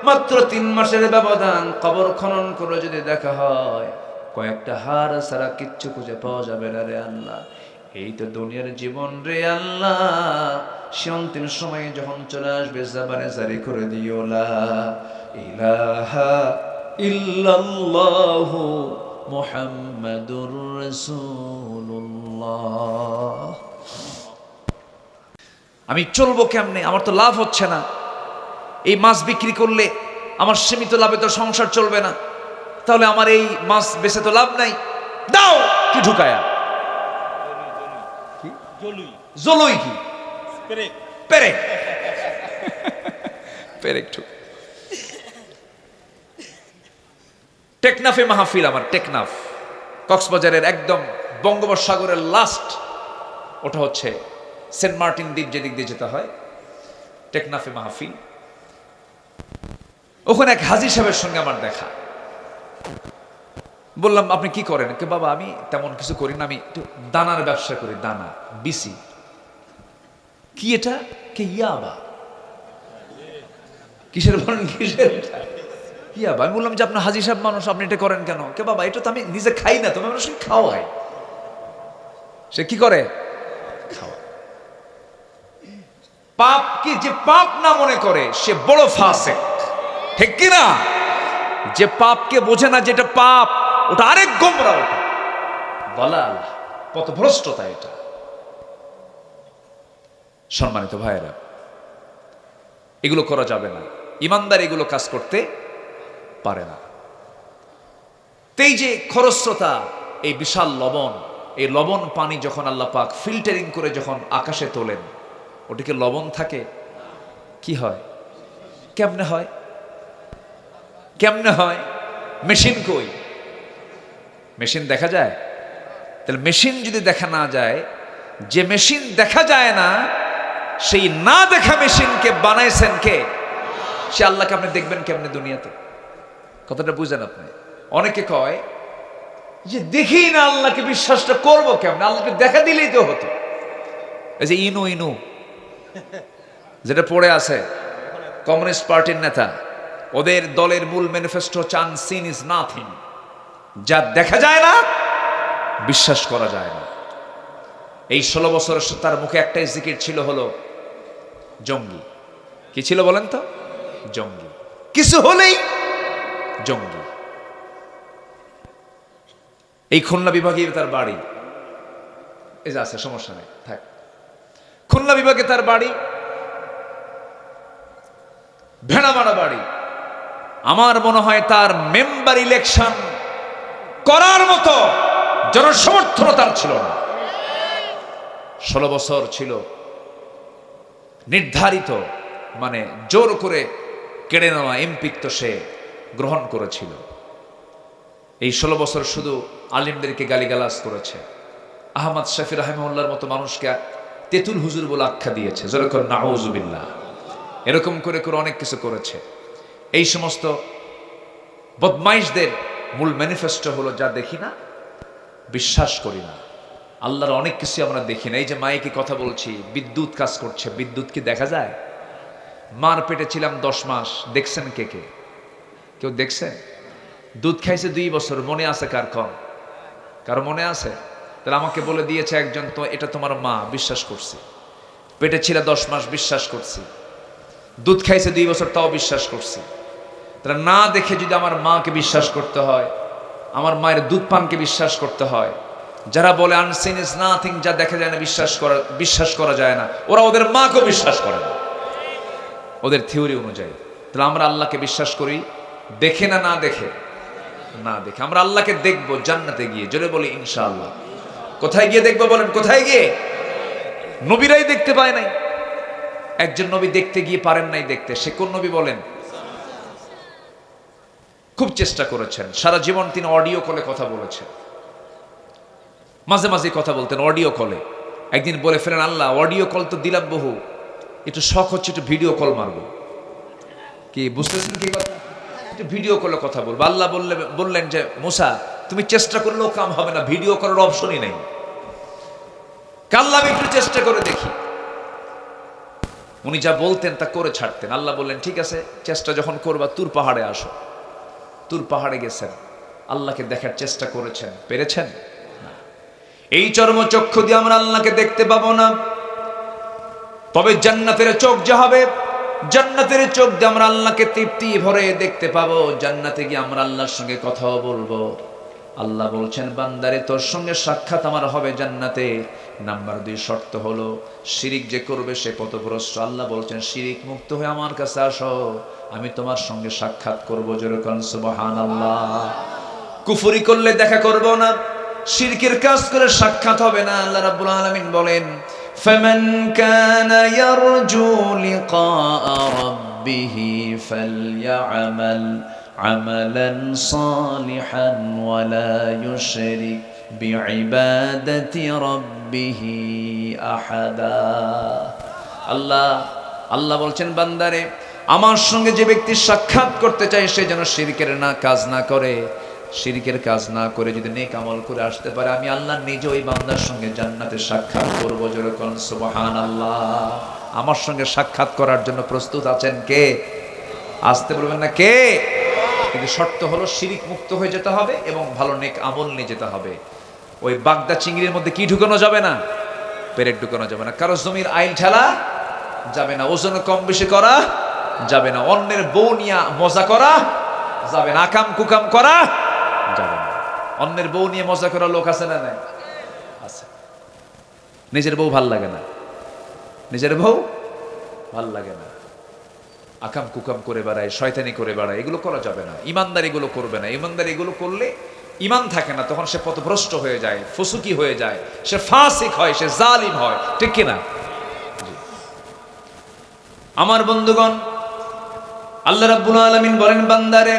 মাত্র 3 মাসের ব্যবধান, কবর খনন করে যদি দেখা হয়, কয়েকটা হাড় ছাড়া কিচ্ছু খুঁজে পাওয়া যাবে না রে আল্লাহ। এই তো দুনিয়ার জীবন রে আল্লাহ। সে অন্তিম সময়ে যখন চলে আসবে, জাবানে জারি করে দিও লা ইলাহা ইল্লাল্লাহু মুহাম্মাদুর রাসূলুল্লাহ। আমি চলবো কেমনে? আমার তো লাভ হচ্ছে না। এই মাছ বিক্রি করলে আমার সীমিত লাভে তো সংসার চলবে না, তাহলে আমার এই মাছ বেচে তো লাভ নাই। দাও কি ঢুকায়া, জলুই কি পেরেক পেরেক ঠুক। টেকনাফে মাহফিল আমার, টেকনাফ কক্সবাজারের একদম বঙ্গোপসাগরের লাস্ট, ওটা হচ্ছে সেন্ট মার্টিন দ্বীপ, যেদিক দিয়ে যেতে হয়, টেকনাফে মাহফিল। ওখানে এক হাজী সাহেবের সঙ্গে আমার দেখা। বললাম আপনি কি করেন? কে বাবা আমি তেমন কিছু করি না, আমি একটু দানার ব্যবসা করি, দানা বিসি। কি এটা? কে ইয়াবা? কিসের বলেন, কিসের ইয়াবা? আমি বললাম যে আপনার হাজী সাহেব মানুষ, আপনি এটা করেন কেন? কে বাবা এটা তো আমি নিজে খাই না, তুমি মানুষকে খাওয়াই। সে কি করে? খাওয়া। পাপ কি যে পাপ না মনে করে সে বড় ফাসিক, ঠিক কি না? যে পাপকে বোঝে না যেটা পাপ, ওটা আরেক গোমরা, ওটা বলাল, পথভ্রষ্টতা এটা। সম্মানিত ভাইয়েরা, এগুলো করা যাবে না। ইমানদার এগুলো কাজ করতে পারে না। এই যে খরস্রোতা, এই বিশাল লবণ, এই লবণ পানি যখন আল্লাহ পাক ফিল্টারিং করে যখন আকাশে তোলেন, ওটিকে লবণ থাকে? কি হয়? কেমনে হয়? কেমনে হয়? মেশিন কই? মেশিন দেখা যায়? তাহলে মেশিন যদি দেখা না যায়, যে মেশিন দেখা যায় না, সেই না দেখা মেশিনকে বানাইছেন কে? সে আল্লাহকে আপনি দেখবেন কেমনে দুনিয়াতে? কথাটা বুঝেন আপনি? অনেকে কয় যে দেখি না আল্লাহকে, বিশ্বাসটা করবো কেমন? আল্লাহকে দেখা দিলেই তো হতো। এই যে ইনু ইনু যেটা পড়ে আছে, কমিউনিস্ট পার্টির নেতা, ওদের দলের মূল ম্যানিফেস্টো হচ্ছে আনসিন ইজ নাথিং, যা দেখা যায় না বিশ্বাস করা যায় না। এই 16 বছরের তার মুখে একটাই জিকির ছিল, হলো জঙ্গি। কি ছিল বলেন তো? জঙ্গি। কিছু হলেই জঙ্গি। এই খুলনা বিভাগে তার বাড়ি, এই যে আছে, সমস্যা নেই, থাক। খুলনা বিভাগে তার বাড়ি, ভেড়ামারা বাড়ি। আমার মনে হয় তার মেম্বার ইলেকশন করার মতো জনসমর্থন তার ছিল না। 16 বছর ছিল নির্ধারিত, মানে জোর করে কেড়ে নেওয়া এমপিত্ব সে গ্রহণ করেছিল। এই 16 বছর শুধু আলিমদেরকে গালিগালাজ করেছে। আহমদ শফি রাহিমাহুল্লাহর মতো মানুষকে তেতুল হুজুর বলে আখ্যা দিয়েছে, যেরকম নাউজুবিল্লাহ। এরকম করে করে অনেক কিছু করেছে। এই সমস্ত বদমাইশদের মূল ম্যানিফেস্টো হলো, যা দেখি না বিশ্বাস করি না। আল্লাহর অনেক কিছু আমরা দেখি না। এই যে মাইকে কথা বলছি, বিদ্যুৎ কাজ করছে, বিদ্যুৎ কি দেখা যায়? মার পেটে ছিলাম 10 মাস, দেখছেন কে কে? কেউ দেখছে? দুধ খাইছে 2 বছর, মনে আছে কার? কম কারো মনে আছে? তাহলে আমাকে বলে দিয়েছে একজন, তো এটা তোমার মা, বিশ্বাস করছি। পেটে ছিল 10 মাস, বিশ্বাস করছি। দুধ খাইছে 2 বছর, তাও বিশ্বাস করছি। তাহলে না দেখে যদি আমার মাকে বিশ্বাস করতে হয়, আমার মায়ের দুধ পানকে বিশ্বাস করতে হয়, যারা বলে আনসিন ইজ নাথিং, যা দেখা যায় না বিশ্বাস করা যায় না, ওরা ওদের মাকেও বিশ্বাস করে না ওদের থিওরি অনুযায়ী। তাহলে আমরা আল্লাহকে বিশ্বাস করি দেখে না, না দেখে? না দেখে। আমরা আল্লাহকে দেখবো জান্নাতে গিয়ে, জোরে বলি ইনশাআল্লাহ। কোথায় গিয়ে দেখবো বলেন? কোথায় গিয়ে? নবীরাই দেখতে পায় নাই। একজন নবী দেখতে গিয়ে পারেন নাই দেখতে, সে কোন নবী বলেন? খুব চেষ্টা করেছেন, সারা জীবন তিনি অডিও কলে কথা বলেছেন। মাঝে মাঝে কথা বলতেন অডিও কলে। একদিন বলে ফেলেন, আল্লাহ অডিও কল তো দিলাম বহু, একটু শখ হচ্ছে একটু ভিডিও কল মারবো। কি বুঝতেছেন কি কথা? একটু ভিডিও কলে কথা বলবো। আল্লাহ বললেন যে মুসা, তুমি চেষ্টা করলেও কাম হবে না, ভিডিও করার অপশনই নেই। আল্লাহ আমি একটু চেষ্টা করে দেখি। উনি যা বলতেন তা করে ছাড়তেন। আল্লাহ বললেন, ঠিক আছে, চেষ্টা যখন করবা তুর পাহাড়ে আসো। তুর পাহাড়ে গেছেন, আল্লাহকে দেখার চেষ্টা করেছেন, পেরেছেন? এই চর্মচক্ষু দিয়ে আমরা আল্লাহকে দেখতে পাবো না। তবে জান্নাতের চোখ যা হবে, জান্নাতের চোখ দিয়ে আমরা আল্লাহকে তৃপ্তি ভরে দেখতে পাবো। জান্নাতে গিয়ে আমরা আল্লাহর সঙ্গে কথাও বলবো। আল্লাহ বলছেন, বান্দারে তোর সঙ্গে সাক্ষাৎ আমার হবে জান্নাতে। নাম্বার 2 শর্ত হলো, শিরিক যে করবে সে পথভ্রষ্ট। আল্লাহ বলছেন, শিরিক মুক্ত হয়ে আমার কাছে আসো, আমি তোমার সঙ্গে সাক্ষাৎ করবো। যেরকম সুবহানাল্লাহ। কুফরি করলে দেখা করব না, শিরকের কাজ করে সাক্ষাৎ হবে না। আল্লাহ রাব্বুল আলামিন বলেন, ফামান কানা ইয়ারজু লিকা রাব্বিহি ফালইআমাল আমালান সালিহান ওয়া লা ইউশরিক বিইবাদাতি রাব্বিহি আহাদা। আল্লাহ বলছেন, বান্দারে আমার সঙ্গে যে ব্যক্তি সাক্ষাৎ করতে চায় সে যেন শিরকের কাজ না করে। শিরকের কাজ না করে যদি নেক আমল করে আসতে পারে, আমি আল্লাহ নিজে ওই বান্দার সঙ্গে জান্নাতে সাক্ষাৎ করবো। যেরকম সুবহানাল্লাহ। আমার সঙ্গে সাক্ষাৎ করার জন্য প্রস্তুত আছেন কে? আসতে বলবেন না কে? কিন্তু শর্ত হলো শিরিক মুক্ত হয়ে যেতে হবে এবং ভালো নেক আমল নিয়ে যেতে হবে। ওই বাগদা চিংড়ির মধ্যে কি ঢুকানো যাবে না? পেরেক ঢুকানো যাবে না। কারো জমির আইল ঠেলা যাবে না। ওজন কম বেশি করা যাবে না। অন্যের বউ নিয়ে মজা করা যাবে না। আকাম কুকাম করা যাবে না। অন্যের বউ নিয়ে মজা করা লোক আছে না? নাই? আছে। নিজের বউ ভাল লাগে না, নিজের বউ ভাল লাগে না, আকাম কুকাম করে বেড়ায়, শয়তানি করে বেড়ায়, এগুলো করা যাবে না। ইমানদার এগুলো করবে না। ইমানদার এগুলো করলে ঈমান থাকে না, তখন সে পথভ্রষ্ট হয়ে যায়, ফুসুকি হয়ে যায়, সে ফাসিক হয়, সে জালিম হয়, ঠিক কিনা? আমার বন্ধুগণ, আল্লাহ রাব্বুল আলামিন বলেন, বান্দারে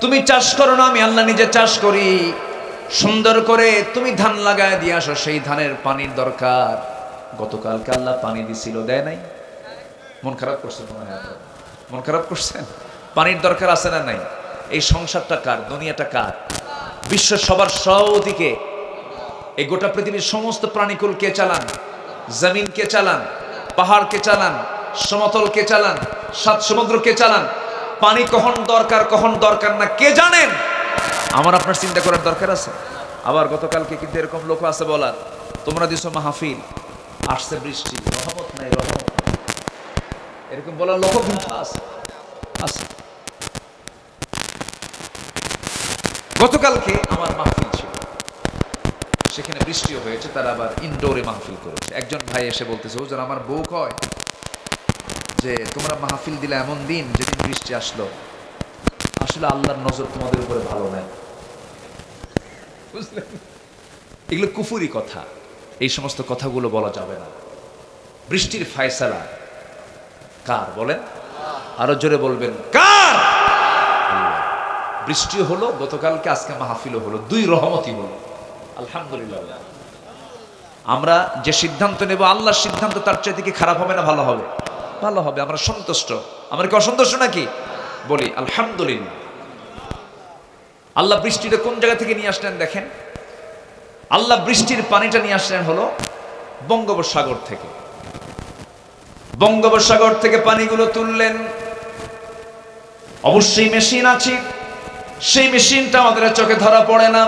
তুমি চাষ করো না, আমি আল্লাহ নিজে চাষ করি। সুন্দর করে তুমি ধান লাগায় দিয়ে আসো, সেই ধানের পানির দরকার। গতকালকে আল্লাহ পানি দিছিল, দেয় নাই? মন খারাপ করছেন? মন খারাপ করছেন? পানির দরকার আছে না নাই? এই সংসারটা কার? দুনিয়াটা কার? বিশ্ব সবার সভাপতিকে? এই গোটা পৃথিবীর সমস্ত প্রাণীকুল কে চালান? জমিন কে চালান? পাহাড় কে চালান? সমতল কে চালান? সাত সমুদ্র কে চালান? পানি কখন দরকার কখন দরকার না কে জানেন? আমার আপনার চিন্তা করার দরকার আছে। আবার গতকালকে কিন্তু এরকম লোক আছে বলার, তোমরা দিছো মাহফিল, আসছে বৃষ্টি, রহমত নাই, রহমত নাই, এরকম বলার লোক কিন্তু আছে। গতকালকে আমার মাহফিল ছিল, সেখানে বৃষ্টিও হয়েছে, তারা আবার ইনডোরে মাহফিল করেছে। একজন ভাই এসে বলতেছে, হুজুর আমার বউ কয় যে তোমরা মাহফিল দিলে এমন দিন যেদিন বৃষ্টি আসলো, আসলে আল্লাহর নজর তোমাদের উপরে ভালো নাই। বুঝলেন? এগুলো কুফুরি কথা, এই সমস্ত কথাগুলো বলা যাবে না। বৃষ্টির ফায়সালা কার বলেন? আরো জোরে বলবেন, কার? বৃষ্টি হলো গতকালকে, আজকে মাহফিলও হলো, দুই রহমতই হলো, আলহামদুলিল্লাহ। আমরা যে সিদ্ধান্ত নেব, আল্লাহর সিদ্ধান্ত তার চাইতে কি খারাপ হবে না ভালো হবে? ভালো হবে। আমরা সন্তুষ্ট। আমরা কি অসন্তুষ্ট নাকি? বলি আলহামদুলিল্লাহ। আল্লাহ বৃষ্টিটা কোন জায়গা থেকে নিয়ে আসলেন দেখেন। আল্লাহ বৃষ্টির পানিটা নিয়ে আসলেন হলো বঙ্গোপসাগর থেকে। বঙ্গোপসাগর থেকে পানিগুলো তুললেন। অবশ্যই মেশিন আছে, সেই মেশিনটা আমাদের চোখে ধরা পড়ে না।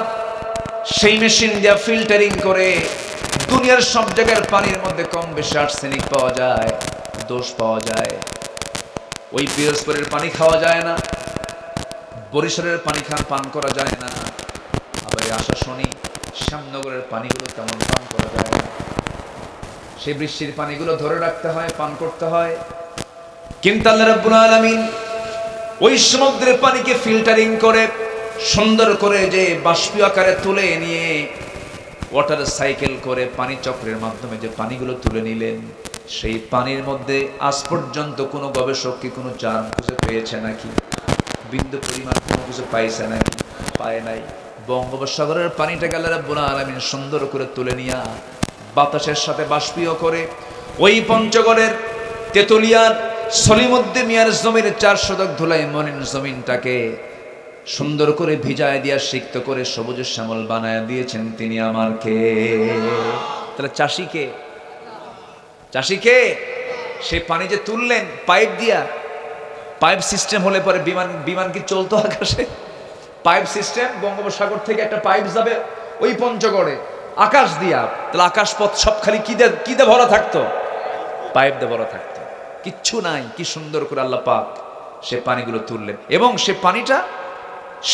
সেই মেশিন দিয়ে ফিল্টারিং করে দুনিয়ার সব জায়গার পানির মধ্যে কম বেশি আর্সেনিক পাওয়া যায়, দোষ পাওয়া যায়। ওই পিরোজপুরের পানি খাওয়া যায় না, বরিশালের পানি পান করা যায় না, আবার আশা শনি শ্যামনগরের পানিগুলো তেমন পান করা যায় না। সেই বৃষ্টির পানিগুলো ধরে রাখতে হয়, পান করতে হয়। কিন্তু আল্লাহ রাব্বুল আলামিন ওই সমুদ্রের পানিকে ফিল্টারিং করে সুন্দর করে যে বাষ্পীয় আকারে তুলে নিয়ে ওয়াটার সাইকেল করে পানি চক্রের মাধ্যমে যে পানিগুলো তুলে নিলেন, সেই পানির মধ্যে আজ পর্যন্ত কোনো গবেষক কি কোনো জার্ম খুঁজে পেয়েছে নাকি? বিন্দু পরিমাণ কোনো কিছু পাইছে নাকি? পায় নাই। বঙ্গোপসাগরের পানিটাকে আল্লাহ রাব্বুল আলামিন সুন্দর করে তুলে নিয়ে বাতাসের সাথে বাষ্পীয় করে ওই পঞ্চগড়ের তেতুলিয়ার সলিমুদ্দিন মিয়ার জমির 4 শতক ধুলাই মলিন জমিনটাকে সুন্দর করে ভিজায় দিয়া সিক্ত করে সবুজ শ্যামল বানায় দিয়েছেন তিনি আমার কে? তাহলে চাষিকে, চাষিকে সেই পানি যে তুললেন পাইপ দিয়া, পাইপ সিস্টেম হলে পরে বিমান কি চলতো আকাশে? পাইপ সিস্টেম, বঙ্গোপসাগর থেকে একটা পাইপ যাবে ওই পঞ্চগড়ে আকাশ দিয়া, তাহলে আকাশ পথ সব খালি কি দিয়ে ভরা থাকতো? পাইপ দিয়ে ভরা থাকতো। কিচ্ছু নাই। কি সুন্দর করে আল্লাহ পাক সে পানিগুলো তুললেন, এবং সে পানিটা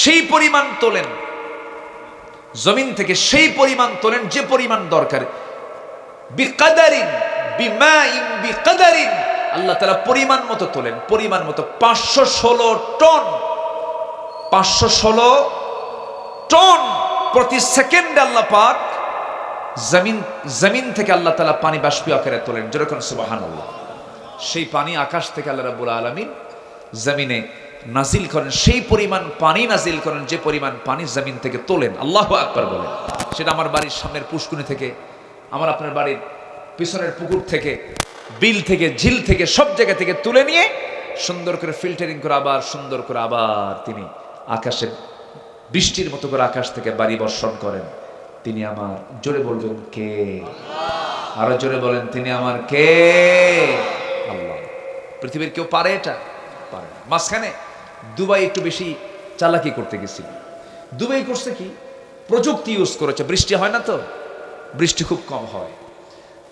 সেই পরিমাণ তোলেন জমিন থেকে, সেই পরিমাণ তোলেন যে পরিমাণ দরকার। বিকাদারিন বিমাইন বিকাদারিন, আল্লাহ তাআলা পরিমাণ মতো তোলেন, পরিমাণ মতো। 516 টন, 516 টন প্রতি সেকেন্ডে আল্লাহ পাক জমিন থেকে আল্লাহ তাআলা পানি বাষ্পীয় আকারে তোলেন। যেরকম সুবহানাল্লাহ। সেই পানি আকাশ থেকে আল্লাহ রাব্বুল আলামিন জমিনে নাজিল করেন, সেই পরিমাণ পানি নাজিল করেন যে পরিমাণ পানি জমিন থেকে তোলেন। আল্লাহু আকবার বলেন। সেটা আমার বাড়ির সামনের পুষ্কুনি থেকে, আমার আপনার বাড়ির পিছনের পুকুর থেকে, বিল থেকে, ঝিল থেকে, সব জায়গা থেকে তুলে নিয়ে সুন্দর করে ফিল্টারিং করে আবার সুন্দর করে আবার তিনি আকাশে বৃষ্টির মতো করে আকাশ থেকে বাড়ি বর্ষণ করেন। তিনি আমার, জোরে বলবেন কে? আরো জোরে বলেন, তিনি আমার কে? আল্লাহ। পৃথিবীর কেউ পারে এটা? পারে না। মাঝখানে দুবাই একটু বেশি চালাকি করতে গেছিল। দুবাই করছে কি, প্রযুক্তি ইউজ করেছে। বৃষ্টি হয় না তো, বৃষ্টি খুব কম হয়।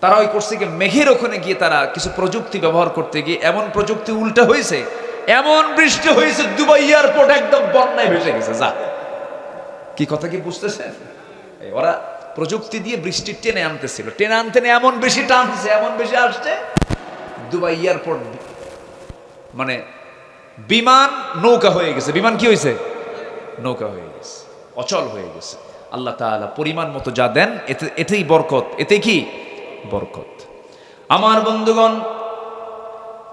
তারা ওই করছে কি, মেঘের ওখানে গিয়ে তারা কিছু প্রযুক্তি ব্যবহার করতে গিয়ে এমন প্রযুক্তি উল্টা হয়েছে, এমন বৃষ্টি হয়েছে দুবাই এয়ারপোর্ট একদম বন্যায় ভেসে গেছে। যা, কি কথা কি বুঝতেছেন? ওরা প্রযুক্তি দিয়ে বৃষ্টি টেনে আনতেছিল, টেনে আনতে এমন বেশি টানছে, এমন বেশি আসছে, দুবাই এয়ারপোর্ট মানে বিমান নৌকা হয়ে গেছে। বিমান কি হয়েছে? নৌকা হয়ে গেছে। অচল হয়ে গেছে। আল্লাহ তাআলা পরিমাণ মতো যা দেন এতেই বরকত, এতে কি বরকত। আমার বন্ধুগণ,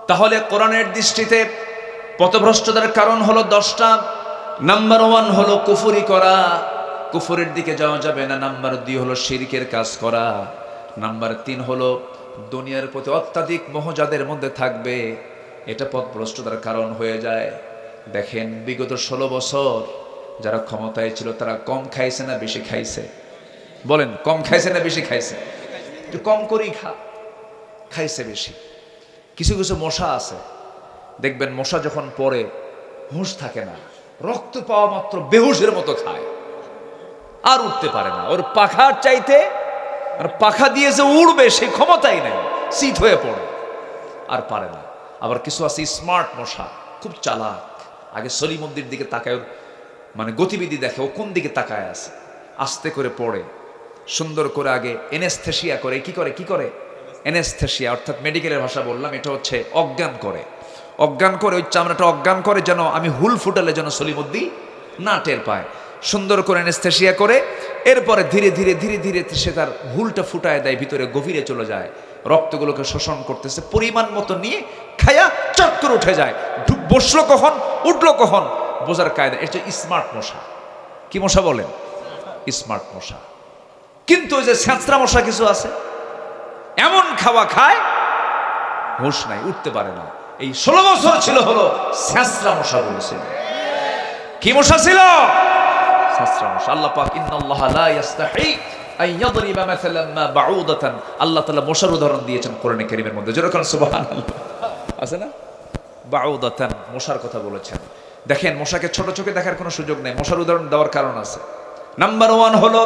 তাহলে কোরআনের দৃষ্টিতে পথভ্রষ্টতার কারণ হলো 10টা। নাম্বার 1 হলো কুফরি করা, কুফরের দিকে যাওয়া যাবে না। নাম্বার 2 হলো শিরকের কাজ করা। নাম্বার 3 হলো দুনিয়ার প্রতি অত্যাধিক মোহ যাদের মধ্যে থাকবে, এটা পথভ্রষ্টতার কারণ হয়ে যায়। দেখেন বিগত 16 বছর যারা ক্ষমতায় ছিল তারা কম খাইছে না বেশি খাইছে? বলেন, কম খাইছে না বেশি খাইছে? একটু কম করেই খাইছে বেশি। কিছু কিছু মশা আছে, দেখবেন মশা যখন পড়ে হুঁশ থাকে না, রক্ত পাওয়া মাত্র বেহুশের মতো খায়, আর উঠতে পারে না। ওর পাখার চাইতে, আর পাখা দিয়ে যে উড়বে সেই ক্ষমতাই নেই, শীত হয়ে পড়ে আর পারে না। আবার কিছু আছে স্মার্ট মশা, খুব চালাক, আগে সলিমুদ্দির দিকে তাকায়, মানে গতিবিধি দেখে ও কোন দিকে তাকায় আছে, আস্তে করে পড়ে, সুন্দর করে আগে এনেস্থেশিয়া করে। কি করে এনেস্থেশিয়া, অর্থাৎ মেডিকেলের ভাষা বললাম, এটা হচ্ছে অজ্ঞান করে। অজ্ঞান করে ওই চামড়াটা অজ্ঞান করে, যেন আমি হুল ফুটালে যেন সলিমুদ্দি না টের পায়। সুন্দর করে এনেস্থেশিয়া করে, এরপরে ধীরে ধীরে ধীরে ধীরে সে তার হুলটা ফুটায় দেয়, ভিতরে গভীরে চলে যায়, রক্তগুলোকে শোষণ করতেছে, পরিমাণ মতো নিয়ে খায়া চক্কর উঠে যায়। বসলো কখন, উঠলো কখন বোঝার কায়দা। এটা স্মার্ট মশা। কি মশা বলেন? স্মার্ট মশা। কিন্তু ওই যে ছ্যাঁচড়া মশা কিছু আছে, এমন খাওয়া খায় হুঁশ নাই, উঠতে পারে না। এই 16 বছর ছিল হলো ছ্যাঁচড়া মশা বলেছে। কি মশা ছিল? ছ্যাঁচড়া মশা। আল্লাহ পাক ইন্নাল্লাহা লা ইস্তাহি আন ইয়াদরিবা মাসালান মা বাউদাতান, আল্লাহ তাআলা মশার উদাহরণ দিয়েছেন কোরআনে কারীমের মধ্যে। যেরকম সুবহানাল্লাহ আছে না, বাউদাতান মশার কথা বলেছেন। দেখেন মশাকে ছোট চোখে দেখার কোনো সুযোগ নেই, মশার উদাহরণ দেওয়ার কারণ আছে। নাম্বার 1 হলো,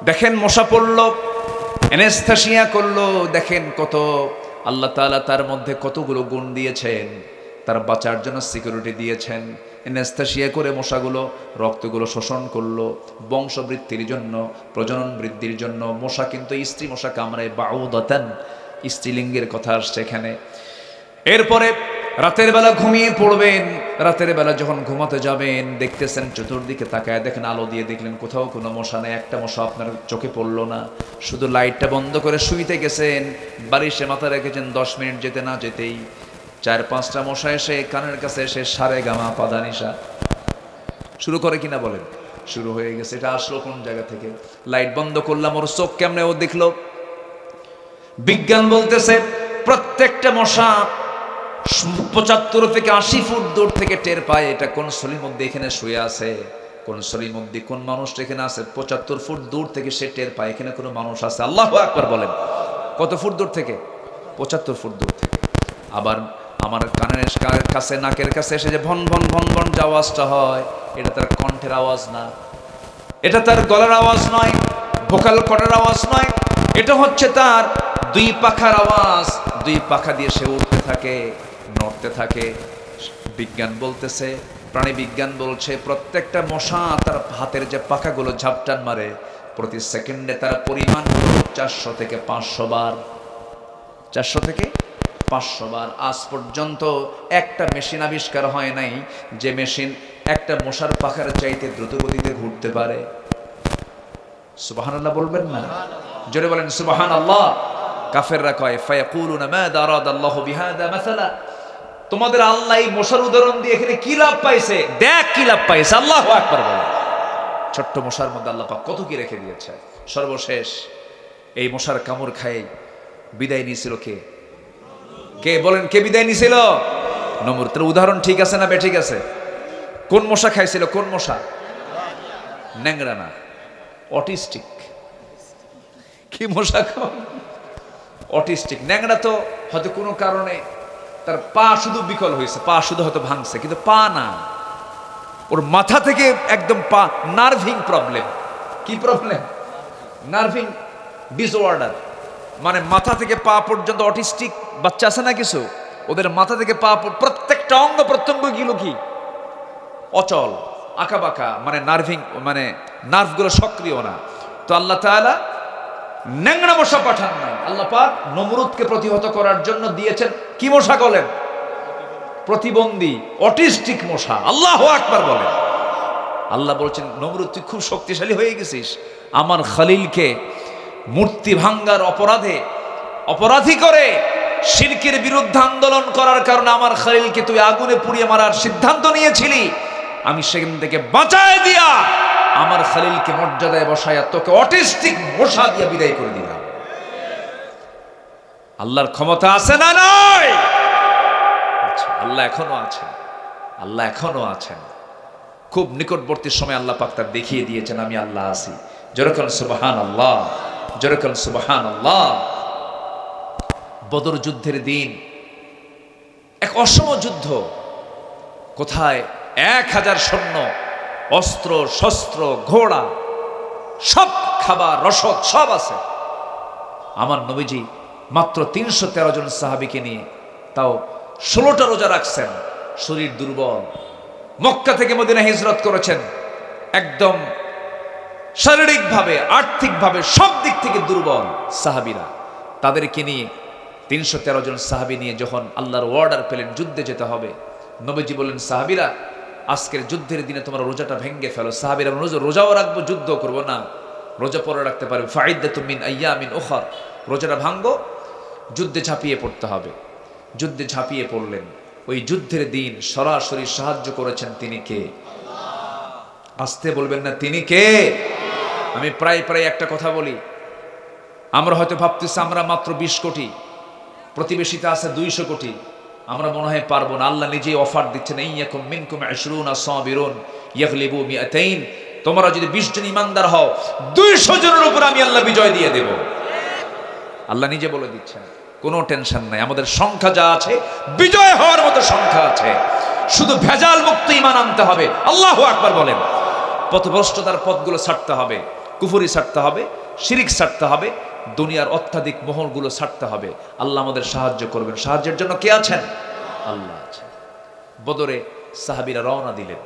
দেখেন মশা পড়লো, এনেস্থেশিয়া করলো, দেখেন কত আল্লাহ তাআলা তার মধ্যে কতগুলো গুণ দিয়েছেন, তার বাঁচার জন্য সিকিউরিটি দিয়েছেন। এনেস্থেশিয়া করে মশাগুলো রক্তগুলো শোষণ করলো, বংশবৃদ্ধির জন্য, প্রজনন বৃদ্ধির জন্য। মশা কিন্তু স্ত্রী মশা কামড়ায়, বাউদাতান স্ত্রীলিঙ্গের কথা আসছে এখানে। এরপরে রাতের বেলা ঘুমিয়ে পড়বেন, রাতের বেলা যখন ঘুমাতে যাবেন দেখতেছেন চতুর্দিকে তাকায় দেখেন, আলো দিয়ে দেখলেন কোথাও কোনো মশা নেই, একটা মশা আপনার চোখে পড়লো না। শুধু লাইটটা বন্ধ করে শুইতে গেছেন, বালিশে মাথা রেখেছেন, 10 মিনিট যেতে না যেতেই 4-5টা মশা এসে কানের কাছে এসে সারে গামা পাদানিসা শুরু করে। কিনা বলেন? শুরু হয়ে গেছে। এটা আসলো কোন জায়গা থেকে? লাইট বন্ধ করলাম, ওর চোখ কেমনে ও দেখলো? বিজ্ঞান বলতেছে প্রত্যেকটা মশা 75 থেকে 80 ফুট দূর থেকে টের পায় এটা কোন সলিমুদ্দি এখানে শুয়ে আছে, কোন সলিমুদ্দি, কোন মানুষটা এখানে আছে। 75 ফুট দূর থেকে সে টের পায় এখানে কোনো মানুষ আছে। আল্লাহু আকবার বলেন। কত ফুট দূর থেকে? 75 ফুট দূর থেকে। আবার আমার কানের কাছে, নাকের কাছে এসে যে ভন ভন ভন ভন যে আওয়াজটা হয়, এটা তার কণ্ঠের আওয়াজ না, এটা তার গলার আওয়াজ নয়, ভোকাল কর্ডের আওয়াজ নয়, এটা হচ্ছে তার 2 পাখার আওয়াজ। 2 পাখা দিয়ে সে উঠতে থাকে, নড়তে থাকে। বিজ্ঞান বলতেছে, প্রাণী বিজ্ঞান বলছে প্রত্যেকটা মশা তার হাতের যে পাখাগুলো ঝাপটান মারে, প্রতি সেকেন্ডে তার পরিমাণ 400 থেকে 500 বার। 400 থেকে 500 বার। আজ পর্যন্ত একটা মেশিন আবিষ্কার হয় নাই যে মেশিন একটা মশার পাখার চাইতে দ্রুত গতিতে ঘুরতে পারে। সুবহানাল্লাহ বলবেন না? জোরে বলেন সুবহানাল্লাহ। কাফেররা কয় ফায়াকুলুনা মাযা আরাদাল্লাহু বিহাদা মাসালা, তোমাদের আল্লাহ এই মশার উদাহরণ দিয়ে এখানে কি লাভ পাইছে? দেখ কি লাভ পাইছে। আল্লাহু আকবার বলেন। ছোট্ট মশার মধ্যে আল্লাহ পাক কত কি রেখে দিয়েছে। সর্বশেষ এই মশার কামড় খায় বিদায় নিয়েছিল কে? কে বলেন, কে বিদায় নিয়েছিল? নমরুদ। তার উদাহরণ ঠিক আছে না বেঠিক আছে? কোন মশা খাইছিল? কোন মশা? ন্যাংরা না, অটিস্টিক। কি মশা? অটিস্টিক। ন্যাংরা তো হয়তো কোনো কারণে তার পা শুধু বিকল হয়েছে, পা শুধু হয়তো ভাঙছে, কিন্তু পা না, ওর মাথা থেকে একদম পা, নার্ভিং প্রবলেম। কি প্রবলেম? নার্ভিং ডিসঅর্ডার, মানে মাথা থেকে পা পর্যন্ত। অটিস্টিক বাচ্চা আছে না কিছু, ওদের মাথা থেকে পা প্রত্যেকটা অঙ্গ প্রত্যঙ্গ গুলো কি অচল, আঁকাবাঁকা, মানে নার্ভিং, মানে নার্ভগুলো সক্রিয় না। তো আল্লাহ তাআলা ন্যাংরা মশা পাঠান নাই, আল্লাহ পাক নমরুদকে প্রতিহত করার জন্য দিয়েছেন কি মশা বলেন? প্রতিবন্ধী, অটিস্টিক মশা। আল্লাহু আকবার বলেন। আল্লাহ বলছেন, নমরুদ তুই খুব শক্তিশালী হয়ে গেছিস, আমার খলিলকে মূর্তি ভাঙ্গার অপরাধী করে শিরকের বিরুদ্ধে আন্দোলন করার কারণে আমার খলিলকে তুই আগুনে পুড়িয়ে মারার সিদ্ধান্ত নিয়েছিলি। আমি সেখান থেকে বাঁচায় দিয়া আমার খলিলকে মর্যাদায় বসায়া তোকে অটিস্টিক মশা দিয়া বিদায় করে দিলাম। আল্লাহর ক্ষমতা আছে না নয়? আচ্ছা, আল্লাহ এখনো আছেন, আল্লাহ এখনো আছেন। খুব নিকটবর্তী সময় আল্লাহ পাক তার দেখিয়ে দিয়েছেন আমি আল্লাহ আছি। যেরকম সুবহানাল্লাহ, যেরকম সুবহানাল্লাহ। বদর যুদ্ধের দিন এক অসম যুদ্ধ, কোথায় 1000 সৈন্য, অস্ত্র শস্ত্র, ঘোড়া, সব খাবার রসদ সব আছে। আমার নবীজি মাত্র 313 জন সাহাবীকে নিয়ে, তাও 16টা রোজা রাখছেন, শরীর দুর্বল। মক্কা থেকে মদিনা হিজরত করেছেন, একদম শারীরিকভাবে আর্থিকভাবে সব দিক থেকে দুর্বল সাহাবীরা। তাদেরকে নিয়ে 313 জন সাহাবী নিয়ে যখন আল্লাহর অর্ডার পেলেন যুদ্ধে যেতে হবে, নবীজি বললেন, সাহাবীরা আজকের যুদ্ধের দিনে তোমরা রোজাটা ভেঙে ফেলো। সাহাবীরা রোজাও রাখবো, যুদ্ধ করবো না, রোজা পরে রাখতে পারবে। ফাইদাতুম মিন আইয়ামিন উখর, রোজাটা ভাঙ্গো, যুদ্ধে ঝাঁপিয়ে পড়তে হবে। যুদ্ধে ঝাঁপিয়ে পড়লেন। ওই যুদ্ধের দিন সরাসরি সাহায্য করেছেন তিনি কে? আসতে বলবেন না, তিনি কে? আমি প্রায় একটা কথা বলি, আমরা হয়তো ভাবতেছি আমরা মাত্র 20 কোটি, প্রতিবেশীতে আছে 200 কোটি, আমরা মনে হয় পারবো না। আল্লাহ নিজেই অফার দিচ্ছেন, ইয়াকুম মিনকুম 20 সাবিরুন ইয়াগলিবু 200। তোমরা যদি 20 জন ইমানদার হও, 200 জনের উপর আমি আল্লাহ বিজয় দিয়ে দেব। আল্লাহ নিজে বলে দিচ্ছেন, কোনো টেনশন নাই। আমাদের সংখ্যা যা আছে, বিজয় হওয়ার মতো সংখ্যা আছে, শুধু ভেজাল মুক্ত ঈমান আনতে হবে। আল্লাহু আকবার বলেন। পথভ্রষ্টতার পথগুলো ছাড়তে হবে, কুফরি ছাড়তে হবে, শিরিক ছাড়তে হবে, দুনিয়ার অত্যাধিক মোহরগুলো ছাড়তে হবে। আল্লাহ আমাদের সাহায্য করবেন। সাহায্যের জন্য কে আছেন? আল্লাহ আছেন। বদরে সাহাবীরা রওনা দিলেন।